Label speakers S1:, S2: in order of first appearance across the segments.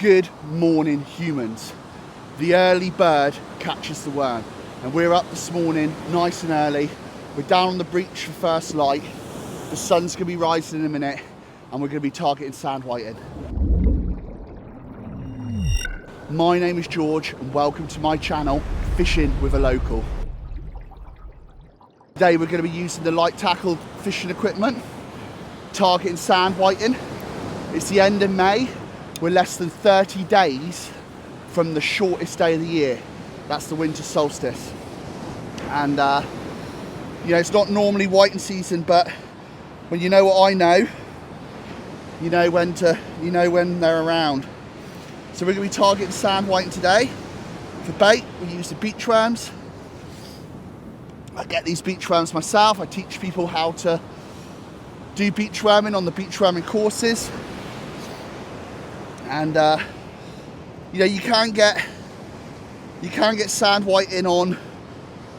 S1: Good morning, humans. The early bird catches the worm, and we're up this morning nice and early. We're down on the beach for first light. The sun's gonna be rising in a minute, and we're gonna be targeting sand whiting. My name is George, and welcome to my channel, Fishing with a Local. Today we're gonna be using the light tackle fishing equipment, targeting sand whiting. It's the end of May. We're less than 30 days from the shortest day of the year. That's the winter solstice. And you know, it's not normally whiting season, but when you know what I know, you know when they're around. So we're gonna be targeting sand whiting today. For bait, we use the beach worms. I get these beach worms myself. I teach people how to do beach worming on the beach worming courses. And you know, you can get sand whiting on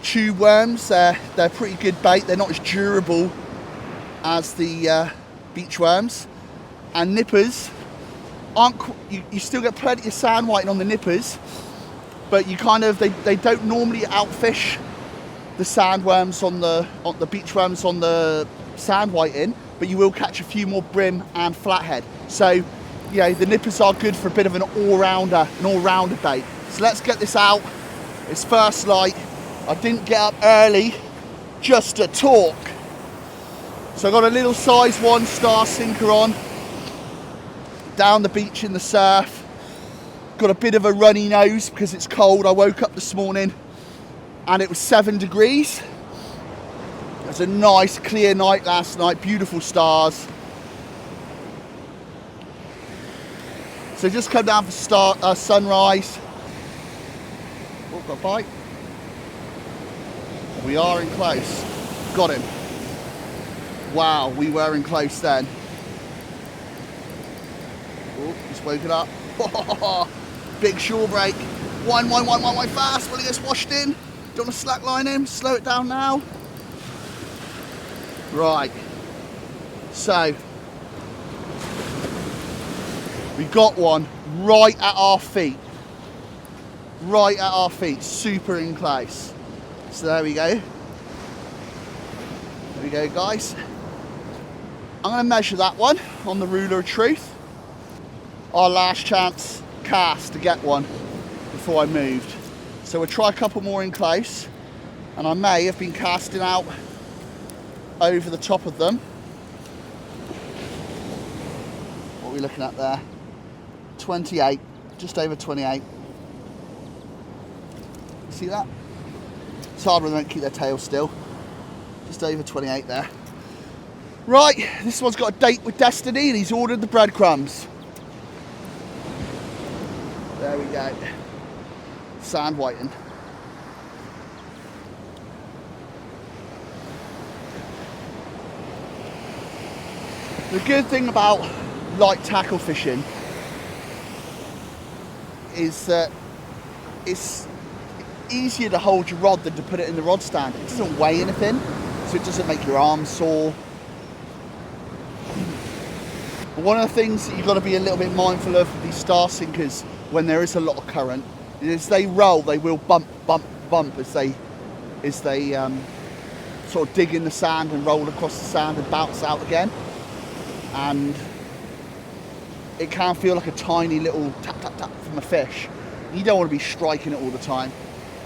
S1: tube worms. They're pretty good bait. They're not as durable as the beach worms. And nippers aren't. You still get plenty of sand whiting on the nippers, but they don't normally outfish the sandworms on the beach worms on the sand whiting, but you will catch a few more brim and flathead. So you know, the nippers are good for a bit of an all-rounder bait. So let's get this out. It's first light. I didn't get up early just to talk. So I got a little size 1 star sinker on, down the beach in the surf. Got a bit of a runny nose because it's cold. I woke up this morning and it was 7 degrees. It was a nice clear night last night, beautiful stars. So just come down for sunrise. Oh, got a bite. We are in close. Got him. Wow, we were in close then. Oh, just woken up. Big shore break. Wind fast. Will he get washed in? Don't want to slackline him. Slow it down now. Right. So we got one right at our feet. Right at our feet, super in close. So there we go. There we go, guys. I'm gonna measure that one on the ruler of truth. Our last chance cast to get one before I moved. So we'll try a couple more in close, and I may have been casting out over the top of them. What are we looking at there? 28, just over 28. See that? It's hard when they don't keep their tail still. Just over 28 there. Right, this one's got a date with Destiny and he's ordered the breadcrumbs. There we go. Sand whiting. The good thing about light tackle fishing is that it's easier to hold your rod than to put it in the rod stand. It doesn't weigh anything, so it doesn't make your arms sore. But one of the things that you've got to be a little bit mindful of with these star sinkers when there is a lot of current is they roll, they will bump as they sort of dig in the sand and roll across the sand and bounce out again. And it can feel like a tiny little tap tap tap from a fish. You don't want to be striking it all the time,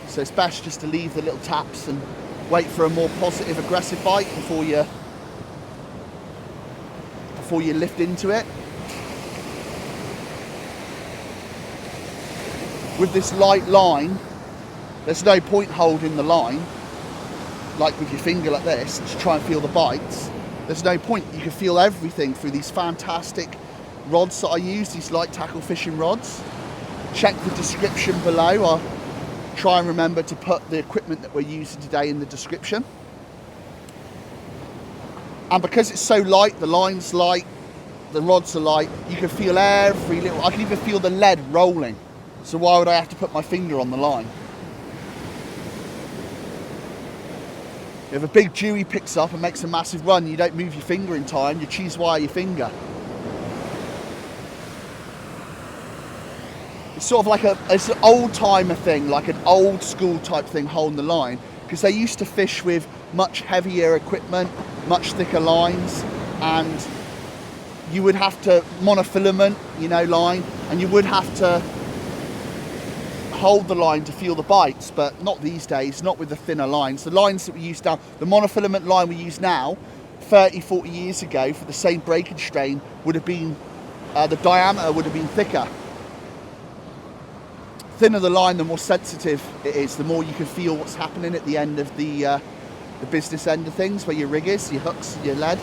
S1: so it's best just to leave the little taps and wait for a more positive, aggressive bite before you lift into it. With this light line, there's no point holding the line like with your finger like this to try and feel the bites. There's no point. You can feel everything through these fantastic rods that I use, these light tackle fishing rods. Check the description below. I'll try and remember to put the equipment that we're using today in the description. And because it's so light, the line's light, the rods are light, you can feel every little, I can even feel the lead rolling. So why would I have to put my finger on the line? If a big dewey picks up and makes a massive run, you don't move your finger in time, you cheese wire your finger. it's sort of like it's an old timer thing, like an old school type thing holding the line, because they used to fish with much heavier equipment, much thicker lines, and you would have to monofilament, you know, line, and you would have to hold the line to feel the bites, but not these days, not with the thinner lines. The lines that we use now, the monofilament line we use now, 30, 40 years ago for the same breakage strain would have been, the diameter would have been thicker. Thinner the line, the more sensitive it is, the more you can feel what's happening at the end of the business end of things, where your rig is, your hooks, your lead.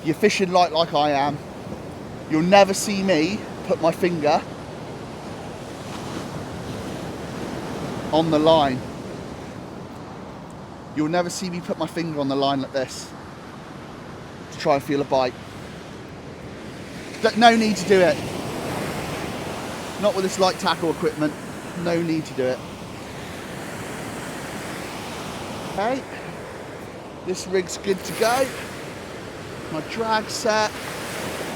S1: You're fishing light like I am, you'll never see me put my finger on the line. You'll never see me put my finger on the line like this to try and feel a bite. No need to do it. Not with this light tackle equipment. No need to do it. Okay, this rig's good to go. My drag set.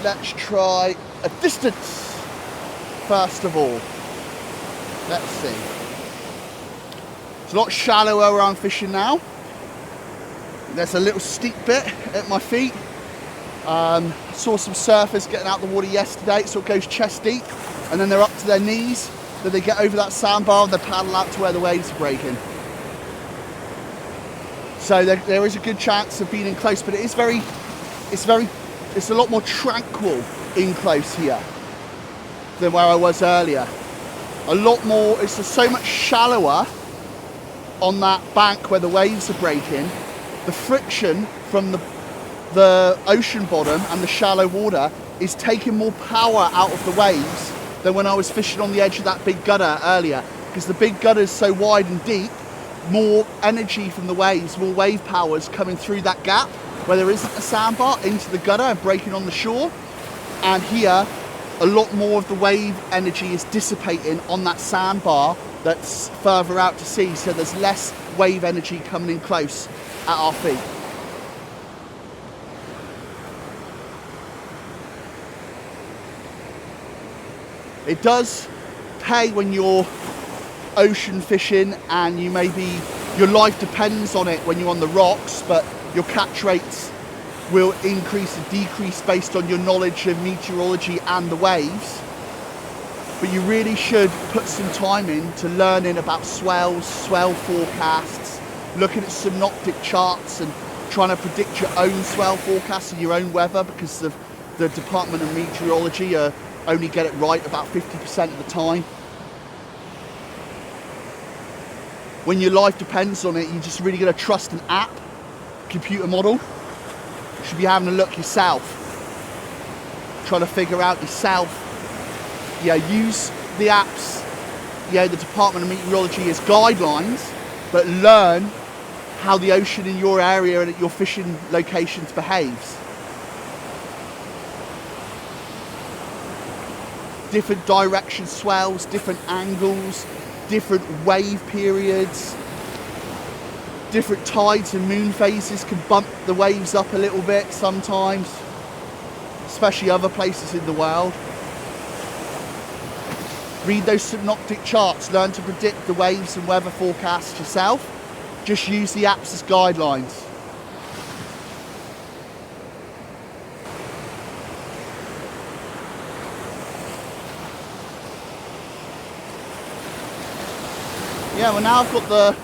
S1: Let's try a distance first of all. Let's see. It's a lot shallower where I'm fishing now. There's a little steep bit at my feet. Saw some surfers getting out the water yesterday. It sort of goes chest deep, and then they're up to their knees. Then they get over that sandbar and they paddle out to where the waves are breaking. So there is a good chance of being in close, but it's a lot more tranquil in close here than where I was earlier. A lot more, it's so much shallower on that bank where the waves are breaking. The friction from the ocean bottom and the shallow water is taking more power out of the waves than when I was fishing on the edge of that big gutter earlier, because the big gutter is so wide and deep, more energy from the waves, more wave power is coming through that gap where there isn't a sandbar into the gutter and breaking on the shore. And here, a lot more of the wave energy is dissipating on that sandbar that's further out to sea, so there's less wave energy coming in close at our feet. It does pay when you're ocean fishing and your life depends on it when you're on the rocks, but your catch rates will increase and decrease based on your knowledge of meteorology and the waves. But you really should put some time into learning about swells, swell forecasts, looking at synoptic charts and trying to predict your own swell forecasts and your own weather, because the Department of Meteorology only get it right about 50% of the time. When your life depends on it, you're just really going to trust an app, computer model. You should be having a look yourself, trying to figure out yourself. Yeah, use the apps, the Department of Meteorology as guidelines, but learn how the ocean in your area and at your fishing locations behaves. Different direction swells, different angles, different wave periods, different tides and moon phases can bump the waves up a little bit sometimes, especially other places in the world. Read those synoptic charts, learn to predict the waves and weather forecasts yourself. Just use the apps as guidelines. Yeah, well now I've got the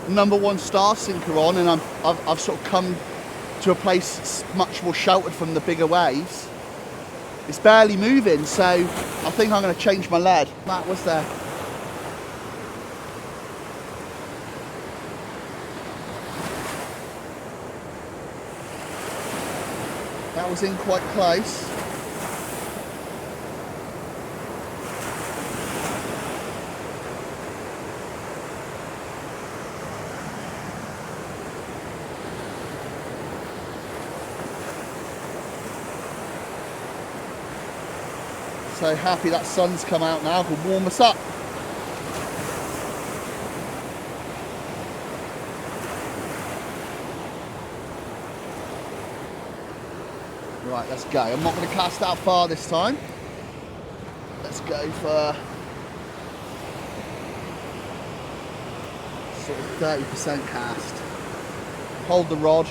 S1: #1 star sinker on, and I've sort of come to a place that's much more sheltered from the bigger waves. It's barely moving, so I think I'm going to change my lead. Matt, what's there? That was in quite close. So happy that sun's come out now, can warm us up. Right, let's go. I'm not going to cast out far this time. Let's go for sort of 30% cast. Hold the rod.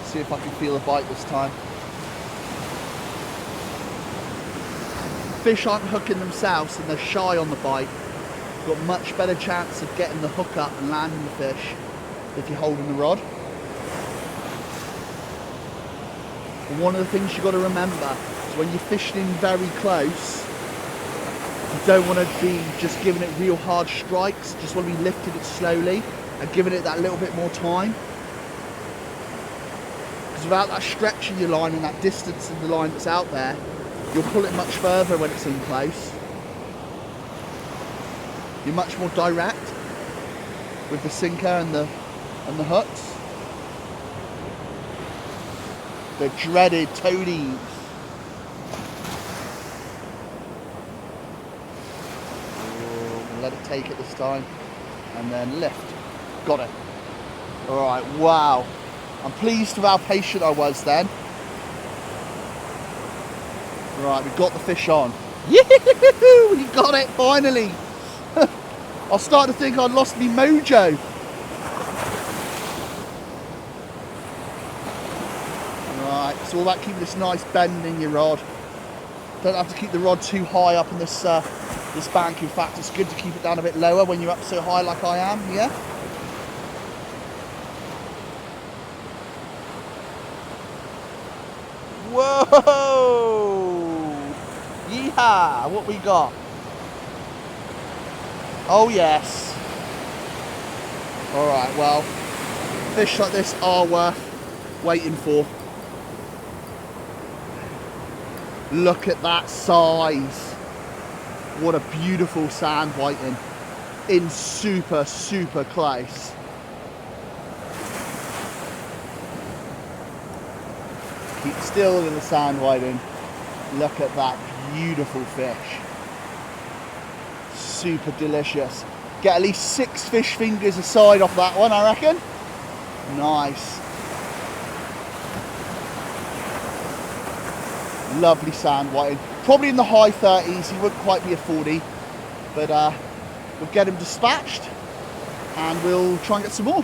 S1: See if I can feel a bite this time. Fish aren't hooking themselves and they're shy on the bite. You've got much better chance of getting the hook up and landing the fish if you're holding the rod. And one of the things you've got to remember is when you're fishing in very close, you don't want to be just giving it real hard strikes. You just want to be lifting it slowly and giving it that little bit more time. Because without that stretch in your line and that distance in the line that's out there, you'll pull it much further when it's in close. You're much more direct with the sinker and the hooks. The dreaded toadies. Let it take it this time and then lift. Got it. Alright, wow. I'm pleased with how patient I was then. Right, we got the fish on. Yee-hoo! We got it finally. I was starting to think I'd lost me mojo. Right, it's all about keeping this nice bend in your rod. Don't have to keep the rod too high up in this this bank. In fact, it's good to keep it down a bit lower when you're up so high like I am here. Whoa! Yeehaw! What we got? Oh yes. Alright, well, fish like this are worth waiting for. Look at that size. What a beautiful sand whiting. In super, super close. Keep still in the sand whiting. Look at that beautiful fish. Super delicious. Get at least 6 fish fingers aside off that one, I reckon. Nice. Lovely sand whiting. Probably in the high 30s. He wouldn't quite be a 40. But we'll get him dispatched and we'll try and get some more.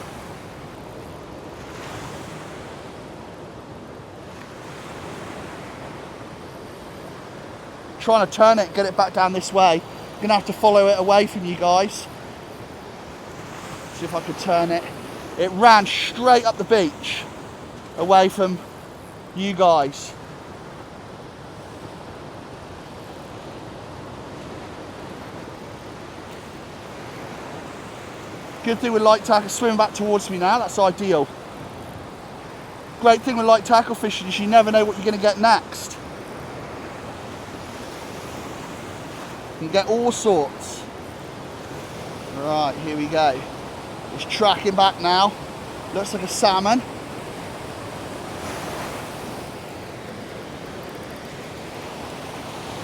S1: Trying to turn it, get it back down this way. I'm gonna have to follow it away from you guys. See if I could turn it. It ran straight up the beach, away from you guys. Good thing with light tackle, swimming back towards me now, that's ideal. Great thing with light tackle fishing is you never know what you're gonna get next. You can get all sorts. Right, here we go. It's tracking back now. Looks like a salmon.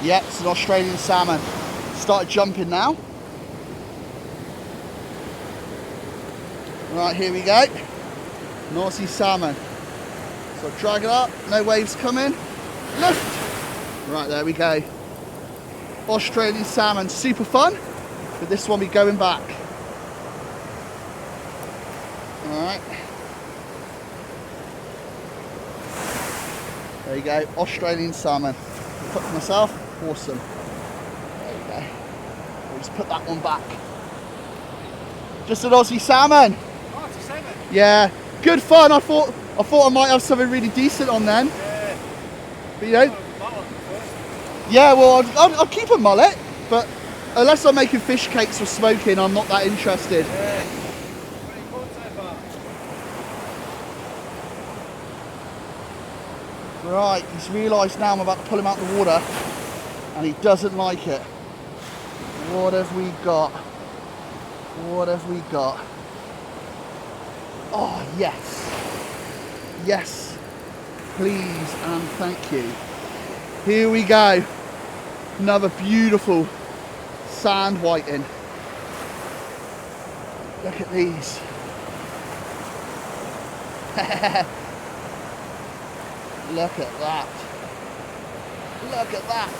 S1: Yep, it's an Australian salmon. Started jumping now. Right, here we go. An Aussie salmon. So drag it up, no waves coming. Lift. Right, there we go. Australian salmon, super fun, but this one be going back. Alright. There you go, Australian salmon. Put for myself, awesome. There you go. We'll just put that one back. Just an Aussie salmon.
S2: Oh, it's a salmon.
S1: Yeah, good fun. I thought I might have something really decent on then.
S2: Yeah.
S1: But you know. Yeah, well, I'll keep a mullet, but unless I'm making fish cakes or smoking, I'm not that interested.
S2: Yeah. What are you caught so far?
S1: Right, he's realised now I'm about to pull him out of the water, and he doesn't like it. What have we got? What have we got? Oh, yes. Yes. Please and thank you. Here we go. Another beautiful sand whiting. Look at these. Look at that. Look at that.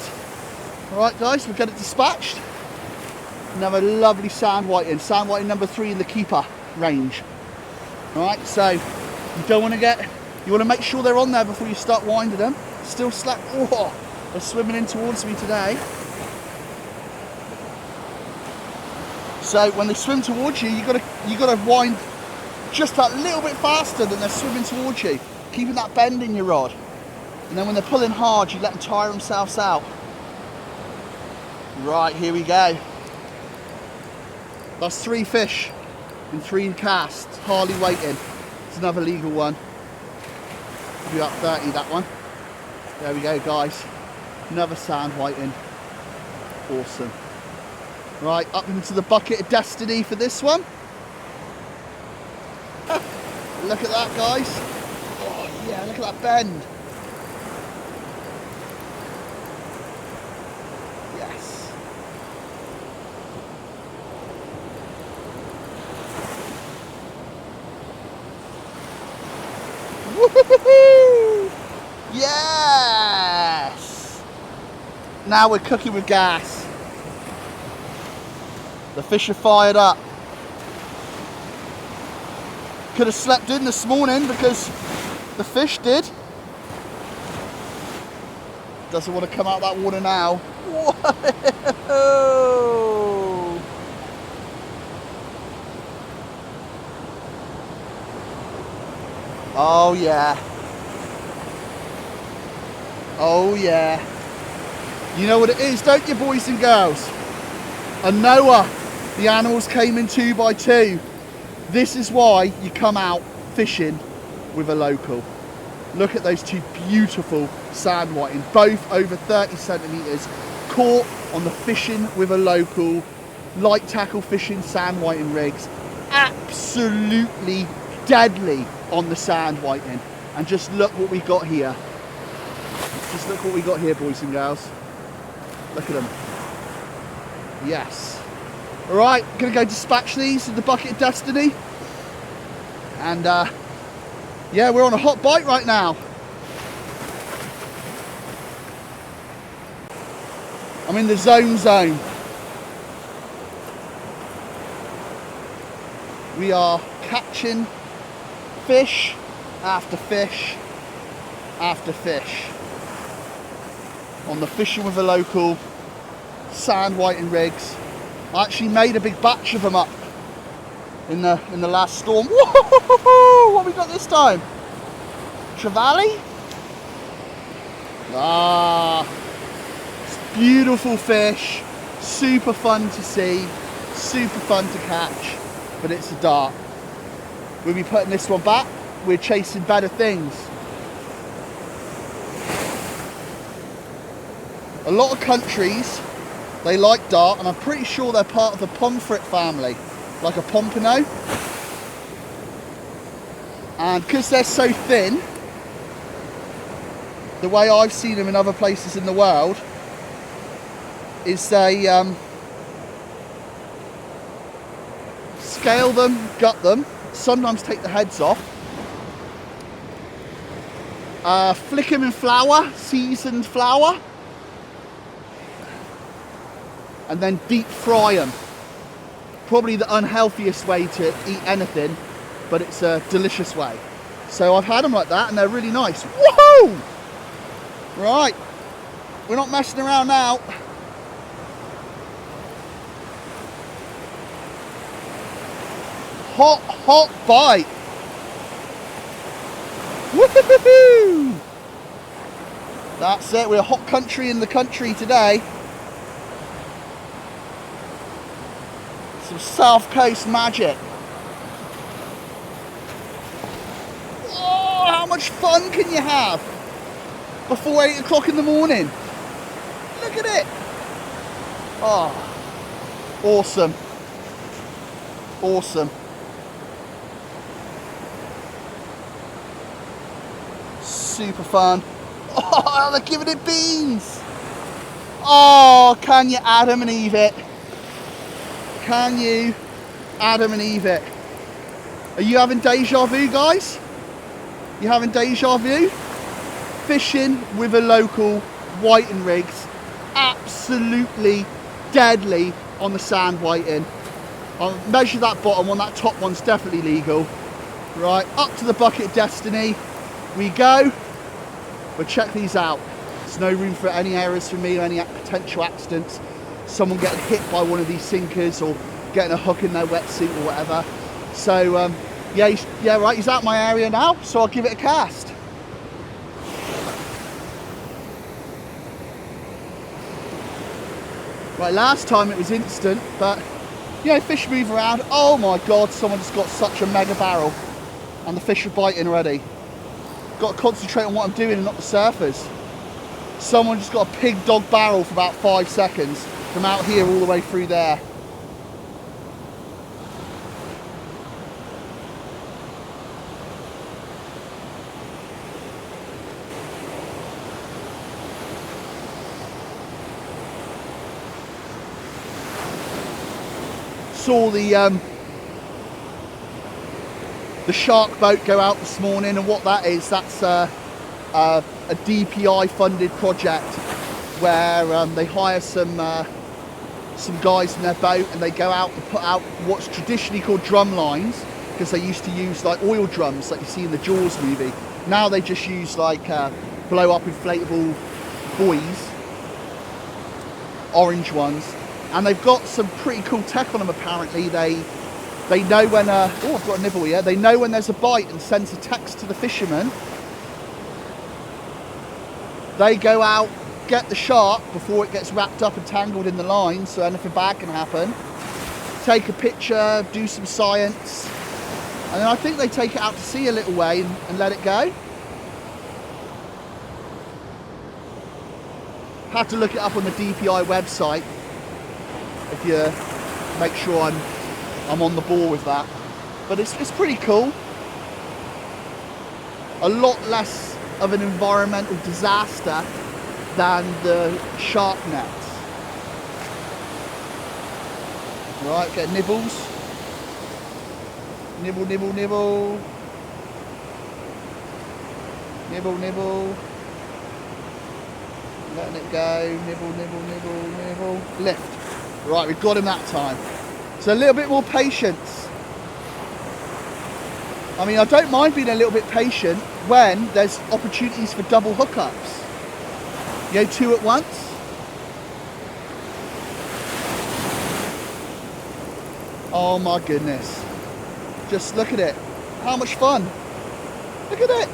S1: Alright guys, we'll get it dispatched. Another lovely sand whiting number 3 in the keeper range. Alright, so you don't want to you want to make sure they're on there before you start winding them. Still slack. Oh, they're swimming in towards me today. So when they swim towards you, you gotta wind just that little bit faster than they're swimming towards you, keeping that bend in your rod. And then when they're pulling hard, you let them tire themselves out. Right, here we go. That's 3 fish in 3 casts, hardly waiting. It's another legal one. Be up 30, that one. There we go, guys. Another sand whiting. Awesome. Right, up into the bucket of destiny for this one. Look at that, guys. Oh yeah, look at that bend. Yes. Woohoo! Yes! Now we're cooking with gas. The fish are fired up. Could have slept in this morning because the fish did. Doesn't want to come out of that water now. Whoa! Oh yeah. Oh yeah. You know what it is, don't you, boys and girls? A Noah. The animals came in 2 by 2. This is why you come out fishing with a local. Look at those 2 beautiful sand whiting, both over 30 centimetres, caught on the fishing with a local, light tackle fishing sand whiting rigs. Absolutely deadly on the sand whiting. And just look what we got here. Just look what we got here, boys and girls. Look at them. Yes. All right, gonna go dispatch these in the bucket of destiny. And yeah, we're on a hot bite right now. I'm in the zone. We are catching fish after fish after fish on the fishing with a local sand whiting rigs. I actually made a big batch of them up in the last storm. Whoa! What have we got this time? Trevally? Ah, it's beautiful fish, super fun to see, super fun to catch, but it's a dart. We'll be putting this one back. We're chasing better things. A lot of countries, they like dart, and I'm pretty sure they're part of the pomfret family, like a pompano. And because they're so thin, the way I've seen them in other places in the world is they scale them, gut them, sometimes take the heads off, flick them in flour, seasoned flour, and then deep fry them. Probably the unhealthiest way to eat anything, but it's a delicious way. So I've had them like that and they're really nice. Woohoo! Right, we're not messing around now. Hot, hot bite. Woohoo! That's it, we're a hot country in the country today. Some South Coast magic. Oh, how much fun can you have before 8 o'clock in the morning? Look at it. Oh, awesome. Awesome. Super fun. Oh, they're giving it beans. Oh, can you Adam and Eve it? Can you Adam and Eve it? Are you having deja vu, guys? You having deja vu? fishing with a local whiting rigs, absolutely deadly on the sand whiting. I'll measure that bottom one, that top one's definitely legal. Right, up to the bucket of destiny we go. But check these out. There's no room for any errors from me or any potential accidents. Someone getting hit by one of these sinkers or getting a hook in their wetsuit or whatever. So yeah, right, he's out my area now, so I'll give it a cast. Right, last time it was instant, but you know, fish move around. Oh my God, someone just got such a mega barrel and the fish are biting already. Got to concentrate on what I'm doing and not the surfers. Someone just got a pig dog barrel for about 5 seconds from out here all the way through there. Saw the shark boat go out this morning, and what that is, that's a DPI funded project where they hire some guys in their boat and they go out and put out what's traditionally called drum lines, because they used to use like oil drums like you see in the Jaws movie. Now they just use like blow up inflatable buoys, orange ones, and they've got some pretty cool tech on them apparently. They know when, oh, I've got a nibble here. They know when there's a bite and sends a text to the fisherman. They go out, get the shark before it gets wrapped up and tangled in the line, so anything bad can happen. Take a picture, do some science, and then I think they take it out to sea a little way and let it go. Have to look it up on the DPI website if you make sure I'm on the ball with that. But it's pretty cool. A lot less of an environmental disaster than the shark nets. Right, get nibbles. Nibble, nibble, nibble. Nibble, nibble. Letting it go. Nibble, nibble, nibble, nibble. Lift. Right, we've got him that time. So a little bit more patience. I mean, I don't mind being a little bit patient when there's opportunities for double hookups. You know, 2 at once. Oh my goodness. Just look at it. How much fun. Look at it.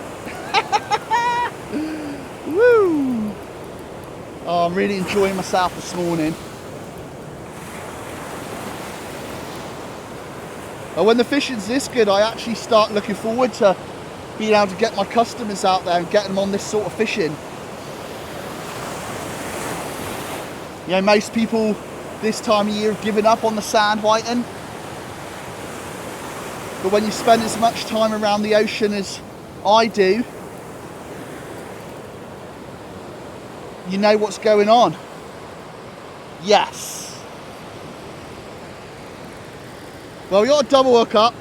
S1: Woo. Oh, I'm really enjoying myself this morning. And when the fishing's this good, I actually start looking forward to being able to get my customers out there and get them on this sort of fishing. You know, most people this time of year have given up on the sand whiting. But when you spend as much time around the ocean as I do, you know what's going on. Yes. Well, we got a double hook up.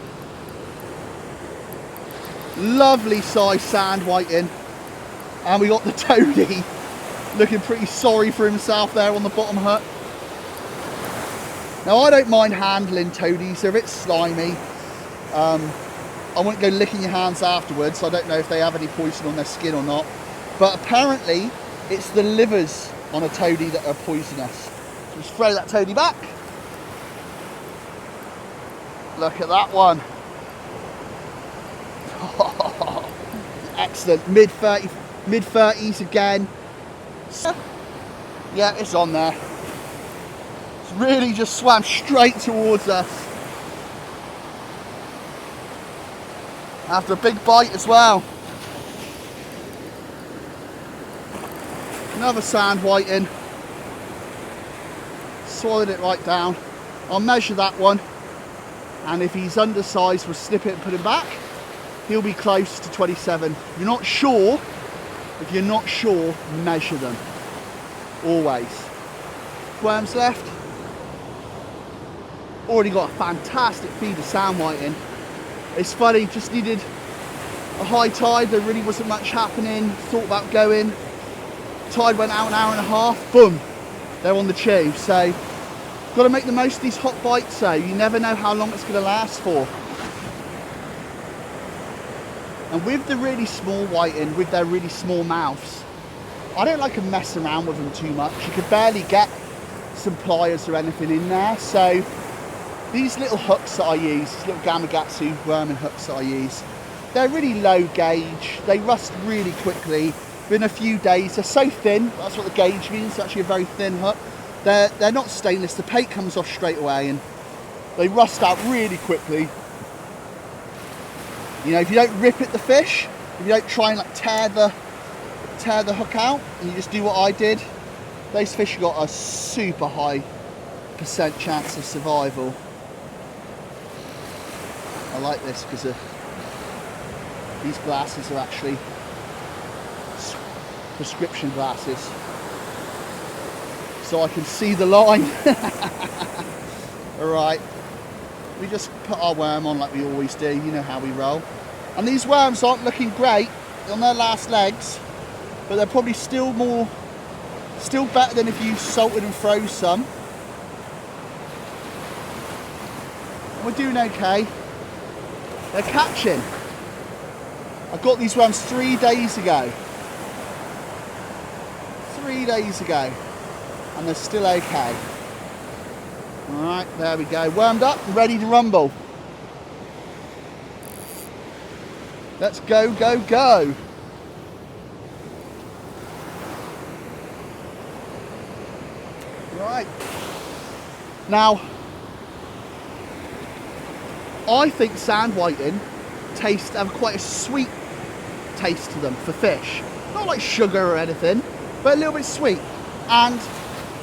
S1: Lovely size sand whiting. And we got the toady looking pretty sorry for himself there on the bottom hook. Now, I don't mind handling toadies, they're a bit slimy. I wouldn't go licking your hands afterwards. I don't know if they have any poison on their skin or not. But apparently, it's the livers on a toady that are poisonous. So just throw that toady back. Look at that one. Excellent. Mid-30s again. Yeah, it's on there. It's really just swam straight towards us. After a big bite as well. Another sand whiting. Swallowed it right down. I'll measure that one. And if he's undersized, we'll snip it and put him back. He'll be close to 27. If you're not sure, measure them. Always. Worms left. Already got a fantastic feed of sand whiting. It's funny, just needed a high tide, there really wasn't much happening, thought about going. Tide went out an hour and a half, boom, they're on the chew. So got to make the most of these hot bites though. You never know how long it's going to last for. And with the really small whiting, with their really small mouths, I don't like to mess around with them too much. You could barely get some pliers or anything in there. So these little hooks that I use, these little Gamakatsu worming hooks that I use, they're really low gauge. They rust really quickly. Within a few days, they're so thin. That's what the gauge means. It's actually a very thin hook. They're not stainless. The paint comes off straight away and they rust out really quickly. You know, if you don't rip at the fish, if you don't try and like tear the hook out, and you just do what I did, those fish have got a super high % chance of survival. I like this because these glasses are actually prescription glasses, so I can see the line. Alright, we just put our worm on like we always do, you know how we roll. And these worms aren't looking great on their last legs, but they're probably still better than if you salted and froze some. We're doing okay. They're catching. I got these worms 3 days ago. 3 days ago. And they're still okay. Alright, there we go. Wormed up and ready to rumble. Let's go, go, go. Right. Now, I think sand whiting have quite a sweet taste to them for fish. Not like sugar or anything, but a little bit sweet. And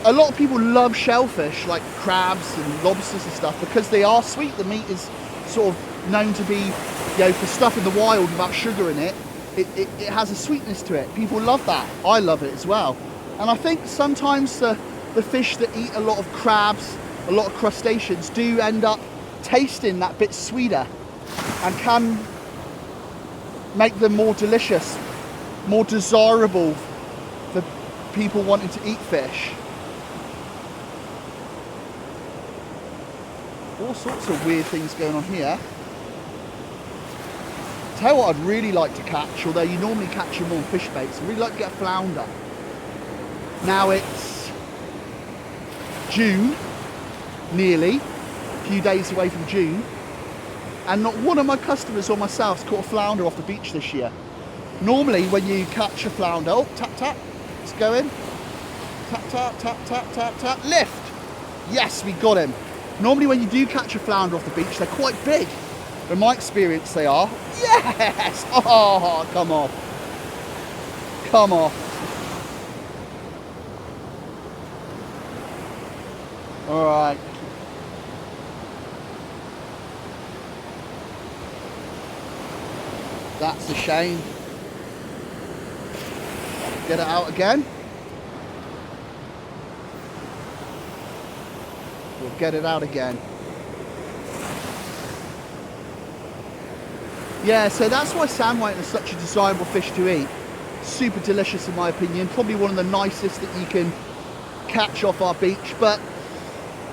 S1: a lot of people love shellfish, like crabs and lobsters and stuff, because they are sweet. The meat is sort of known to be, you know, for stuff in the wild without sugar in it, it has a sweetness to it. People love that. I love it as well. And I think sometimes the fish that eat a lot of crabs, a lot of crustaceans, do end up tasting that bit sweeter and can make them more delicious, more desirable for people wanting to eat fish. All sorts of weird things going on here. Tell you what I'd really like to catch, although you normally catch them on fish baits, I'd really like to get a flounder. Now it's June, nearly, a few days away from June, and not one of my customers or myself has caught a flounder off the beach this year. Normally when you catch a flounder, oh, tap, tap, it's going, tap, tap, tap, tap, tap, tap, lift. Yes, we got him. Normally when you do catch a flounder off the beach, they're quite big. In my experience, they are. Yes! Oh, come off. Come off. All right. That's a shame. Get it out again. We'll get it out again. Yeah, so that's why sand whiting is such a desirable fish to eat. Super delicious in my opinion. Probably one of the nicest that you can catch off our beach, but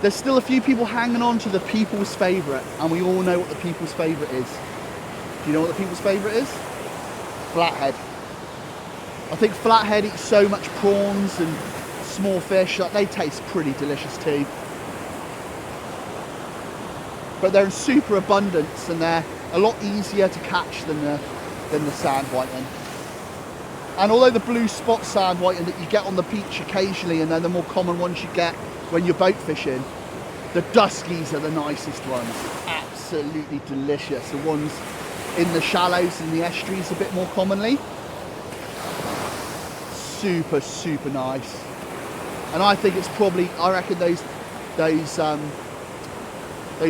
S1: there's still a few people hanging on to the people's favourite, and we all know what the people's favourite is. Do you know what the people's favourite is? Flathead. I think flathead eats so much prawns and small fish that they taste pretty delicious too. But they're in super abundance and they're a lot easier to catch than the sand whiting. And although the blue spot sand whiting that you get on the beach occasionally, and they're the more common ones you get when you're boat fishing, the duskies are the nicest ones. Absolutely delicious. The ones in the shallows and the estuaries a bit more commonly. Super, super nice. And I think it's probably, I reckon those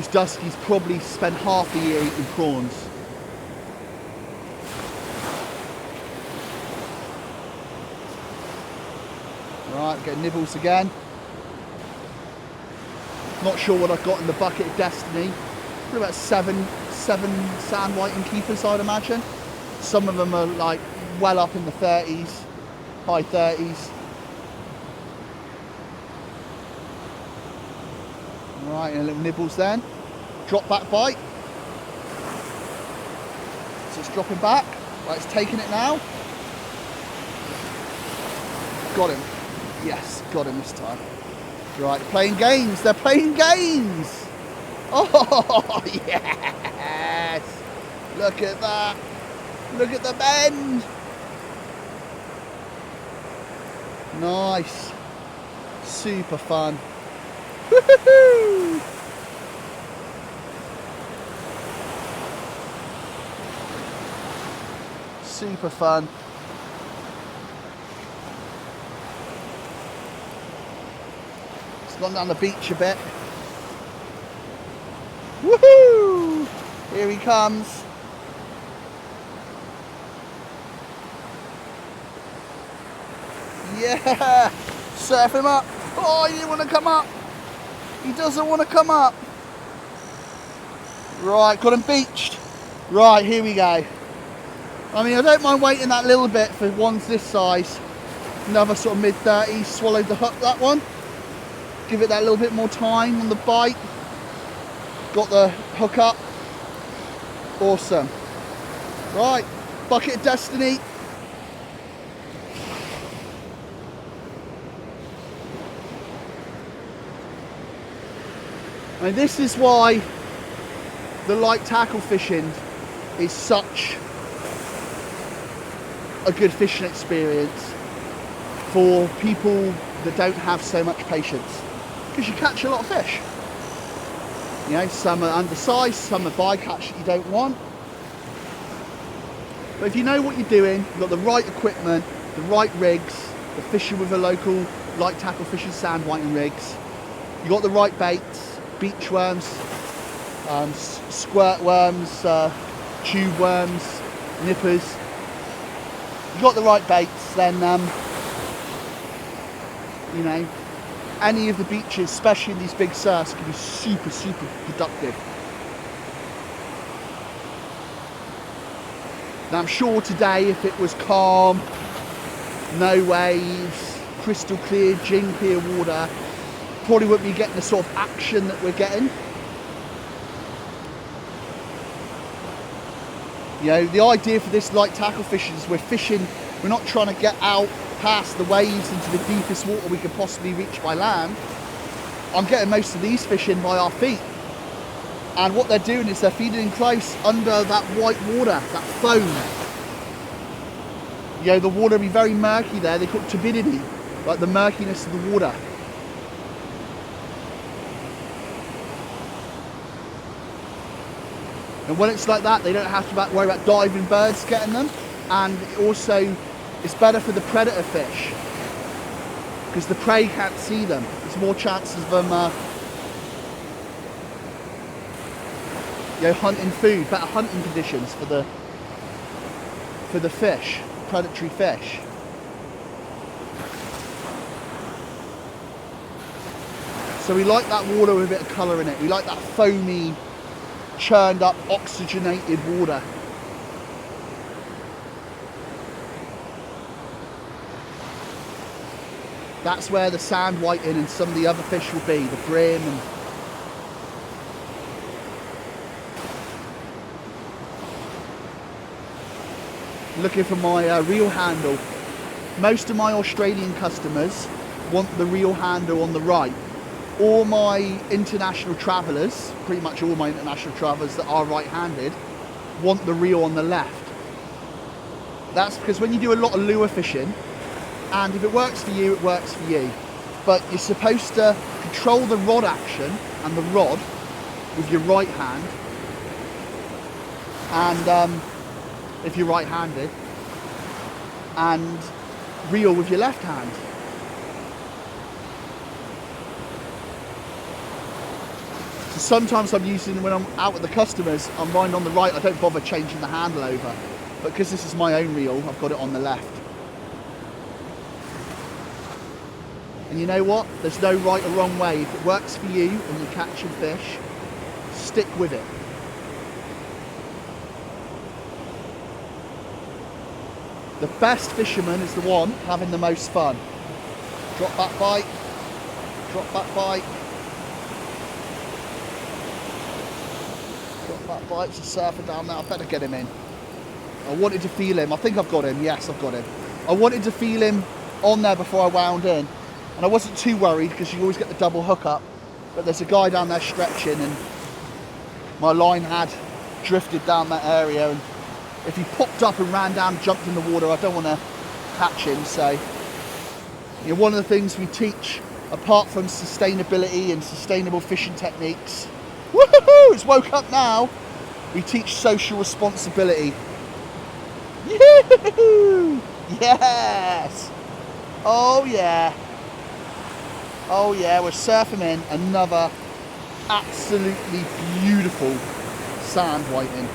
S1: duskies probably spend half the year eating prawns. Right, get nibbles again. Not sure what I've got in the bucket of destiny. Probably about seven sand whiting keepers, I'd imagine. Some of them are like well up in the 30s, high 30s. Right, and a little nibbles then. Drop back bite. So it's dropping back. Right, it's taking it now. Got him. Yes, got him this time. Right, playing games. They're playing games. Oh, yes. Look at that. Look at the bend. Nice. Super fun. Woohoo! Super fun. It's gone down the beach a bit. Woohoo! Here he comes. Yeah! Surf him up. Oh, he didn't want to come up. He doesn't want to come up. Right, got him beached. Right, here we go. I mean, I don't mind waiting that little bit for ones this size. Another sort of mid-30s. Swallowed the hook, that one. Give it that little bit more time on the bite. Got the hook up. Awesome. Right, bucket of destiny. And this is why the light tackle fishing is such a good fishing experience for people that don't have so much patience, because you catch a lot of fish. You know, some are undersized, some are bycatch that you don't want. But if you know what you're doing, you've got the right equipment, the right rigs, the fishing with a local light tackle fishing sand whiting rigs, you've got the right baits, beach worms, squirt worms, tube worms, nippers. You've got the right baits, then you know, any of the beaches, especially in these big surfs, can be super, super productive. Now I'm sure today, if it was calm, no waves, crystal clear, gin clear water, probably wouldn't be getting the sort of action that we're getting. You know, the idea for this light tackle fishing is we're not trying to get out past the waves into the deepest water we could possibly reach by land. I'm getting most of these fish in by our feet. And what they're doing is they're feeding in close under that white water, that foam. You know, the water will be very murky there. They call it turbidity, like the murkiness of the water. And when it's like that, they don't have to worry about diving birds getting them. And also, it's better for the predator fish, because the prey can't see them. There's more chances of them you know, hunting food, better hunting conditions for the fish, predatory fish. So we like that water with a bit of colour in it. We like that foamy, churned up, oxygenated water. That's where the sand whiting and some of the other fish will be, the brim and looking for my reel handle. Most of my Australian customers want the reel handle on the right. All my international travellers, pretty much all my international travellers that are right-handed, want the reel on the left. That's because when you do a lot of lure fishing, and if it works for you, it works for you. But you're supposed to control the rod action and the rod with your right hand, and if you're right-handed, and reel with your left hand. So sometimes I'm using, when I'm out with the customers, I'm riding on the right, I don't bother changing the handle over. But because this is my own reel, I've got it on the left. And you know what? There's no right or wrong way. If it works for you and you're catching fish, stick with it. The best fisherman is the one having the most fun. Drop back bite, drop back bite, drop back bite. It's a surfer down there. I better get him in. I wanted to feel him. I think I've got him. Yes, I've got him. I wanted to feel him on there before I wound in, and I wasn't too worried because you always get the double hook up. But there's a guy down there stretching, and my line had drifted down that area, and if he popped up and ran down, jumped in the water, I don't want to catch him. So, you know, one of the things we teach, apart from sustainability and sustainable fishing techniques, woohoo! It's woke up now. We teach social responsibility. Yoo-hoo! Yes! Oh yeah! Oh yeah, we're surfing in another absolutely beautiful sand whiting.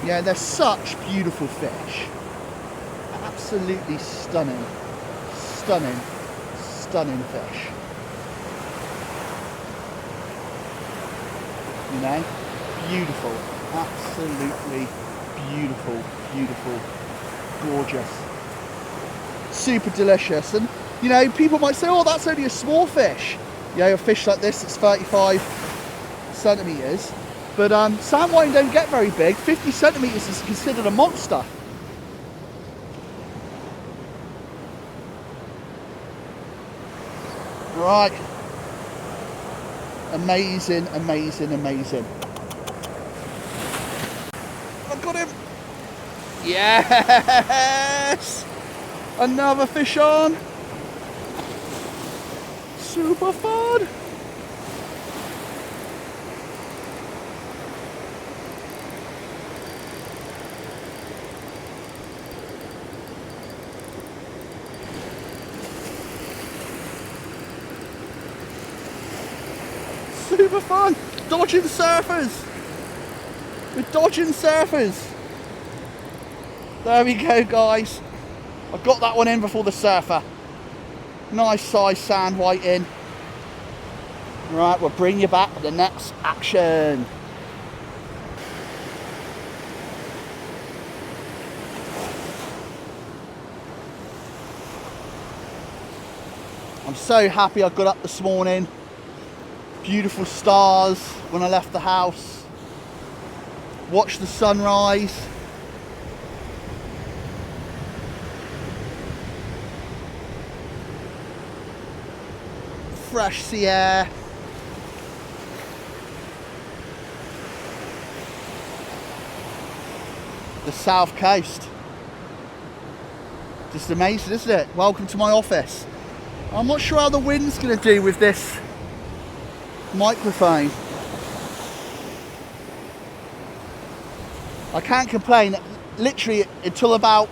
S1: Yeah, they're such beautiful fish. Absolutely stunning, stunning, stunning fish. You know, beautiful, absolutely beautiful, beautiful, gorgeous, super delicious. And you know, people might say, oh, that's only a small fish. Yeah, a fish like this that's 35 centimetres. But sand whiting don't get very big. 50 centimetres is considered a monster. Right. Amazing, amazing, amazing. I've got him. Yes! Another fish on. Super fun. Super fun. Dodging surfers. We're dodging surfers. There we go, guys. I got that one in before the surfer. Nice size sand whiting. Right, we'll bring you back to the next action. I'm so happy I got up this morning. Beautiful stars when I left the house. Watched the sunrise. Fresh sea air. The south coast. Just amazing, isn't it? Welcome to my office. I'm not sure how the wind's going to do with this microphone. I can't complain. Literally until about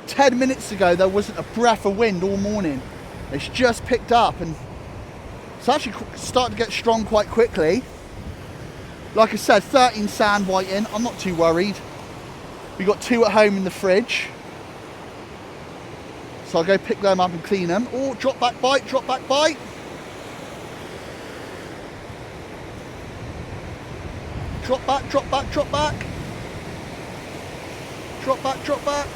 S1: 10 minutes ago there wasn't a breath of wind all morning. It's just picked up and it's actually starting to get strong quite quickly. Like I said, 13 sand whiting. I'm not too worried. We got 2 at home in the fridge, so I'll go pick them up and clean them. Oh, drop back bite, drop back bite. Drop back, drop back, drop back. Drop back, drop back.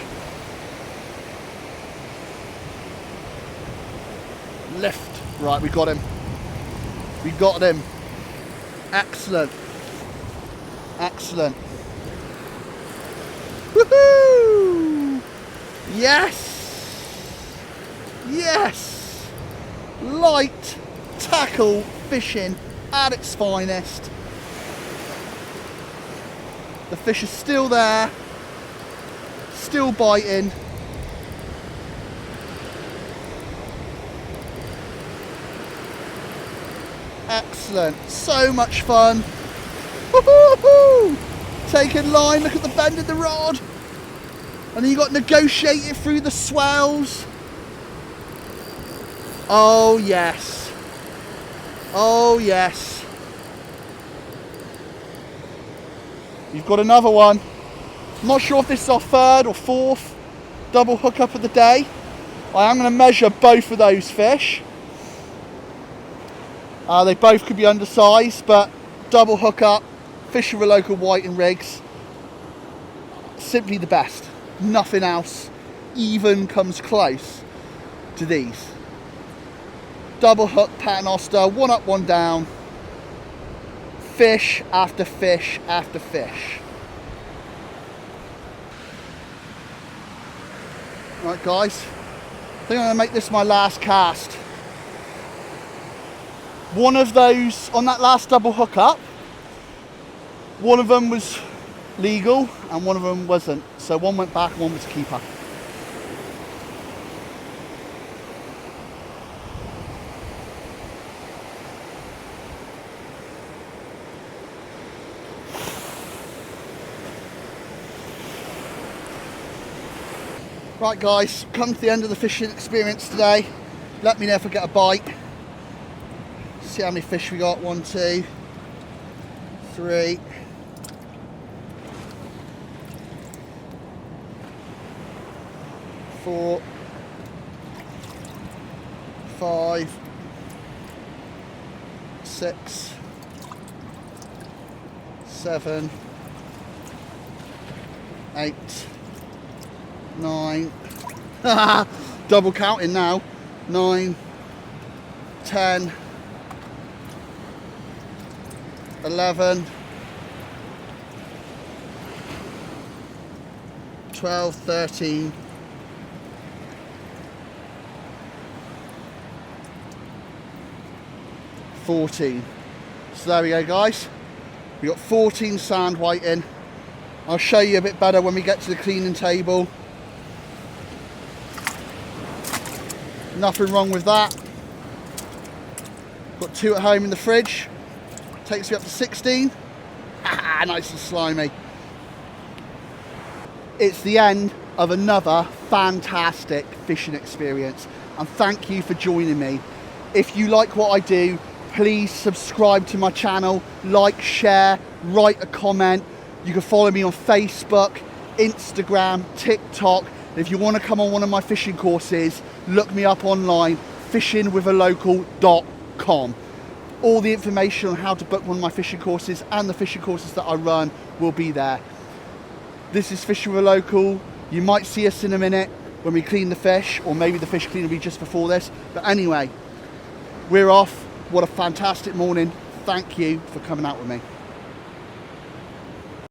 S1: Lift. Right, we got him. We got him. Excellent. Excellent. Woohoo! Yes! Yes! Light tackle fishing at its finest. The fish is still there, still biting. Excellent, so much fun. Woo-hoo-hoo! Taking line, look at the bend of the rod. And then you got negotiated through the swells. Oh yes. Oh yes. You've got another one. I'm not sure if this is our 3rd or 4th double hookup of the day. I am going to measure both of those fish. They both could be undersized, but double hookup, fish with a local whiting rigs. simply the best. Nothing else even comes close to these. Double hook paternoster, one up, one down. Fish after fish after fish. Right guys, I think I'm gonna make this my last cast. One of those, on that last double hook up, one of them was legal and one of them wasn't. So one went back and one was a keeper. Right guys, come to the end of the fishing experience today. Let me know if I get a bite. See how many fish we got. 1, 2, 3. 4, 5, 6, 7, 8, 9, double counting now, 9, 10, 11, 12, 13, 14. So there we go guys, we got 14 sand whiting. I'll show you a bit better when we get to the cleaning table. Nothing wrong with that. Got 2 at home in the fridge. Takes me up to 16. Nice and slimy. It's the end of another fantastic fishing experience, and thank you for joining me. If you like what I do, please subscribe to my channel, like, share, write a comment. You can follow me on Facebook, Instagram, TikTok. If you want to come on one of my fishing courses, look me up online, fishingwithalocal.com. All the information on how to book one of my fishing courses and the fishing courses that I run will be there. This is Fishing with a Local. You might see us in a minute when we clean the fish, or maybe the fish clean will be just before this. But anyway, we're off. What a fantastic morning. Thank you for coming out with me.